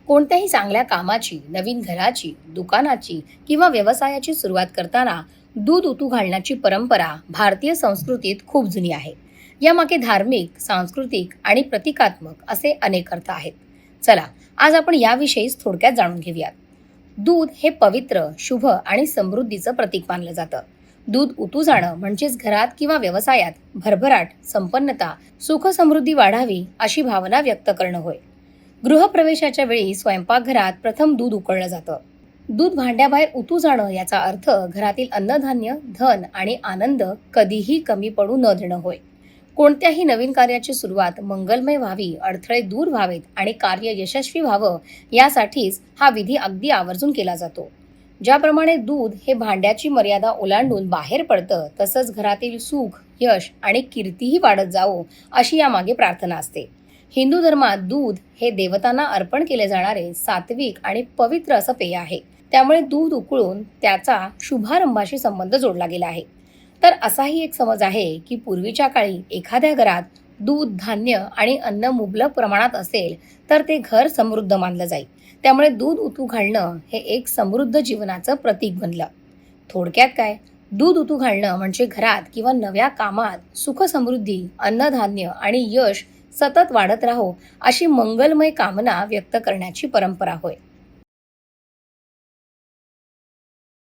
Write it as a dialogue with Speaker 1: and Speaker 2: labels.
Speaker 1: कोणत्याही चांगल्या कामाची, नवीन घराची, दुकानाची किंवा व्यवसायाची सुरुवात करताना दूध उतू घालण्याची परंपरा भारतीय संस्कृतीत खूप जुनी आहे. यामागे धार्मिक, सांस्कृतिक आणि प्रतिकात्मक असे अनेक अर्थ आहेत. चला, आज आपण याविषयीच थोडक्यात जाणून घेऊयात. दूध हे पवित्र, शुभ आणि समृद्धीचं प्रतीक मानलं जातं. दूध उतू जाणं म्हणजेच घरात किंवा व्यवसायात भरभराट, संपन्नता, सुख समृद्धी वाढावी अशी भावना व्यक्त करणं होय. गृहप्रवेशाच्या वेळी स्वयंपाकघरात प्रथम दूध उकळलं जातं. दूध भांड्याबाहेर उतू जाणं याचा अर्थ घरातील अन्नधान्य, धन आणि आनंद कधीही कमी पडू न देणं होय. कोणत्याही नवीन कार्याची सुरुवात मंगलमय व्हावी, अडथळे दूर व्हावेत आणि कार्य यशस्वी व्हावं यासाठीच हा विधी अगदी आवर्जून केला जातो. ज्याप्रमाणे दूध हे भांड्याची मर्यादा ओलांडून बाहेर पडतं, तसंच घरातील सुख, यश आणि कीर्तीही वाढत जावो अशी यामागे प्रार्थना असते. हिंदू धर्मात दूध हे देवतांना अर्पण केले जाणारे सात्विक आणि पवित्र असं पेय आहे. त्यामुळे दूध उकळून त्याचा शुभारंभाशी संबंध जोडला गेला आहे. तर असाही एक समज आहे की पूर्वीच्या काळी एखाद्या घरात दूध, धान्य आणि अन्न मुबलक प्रमाणात असेल तर ते घर समृद्ध मानलं जाईल. त्यामुळे दूध उतू घालणं हे एक समृद्ध जीवनाचं प्रतीक बनलं. थोडक्यात काय, दूध उतू घालणं म्हणजे घरात किंवा नव्या कामात सुख समृद्धी, अन्नधान्य आणि यश सतत वाढत राहो अशी मंगलमय कामना व्यक्त करण्याची परंपरा होय.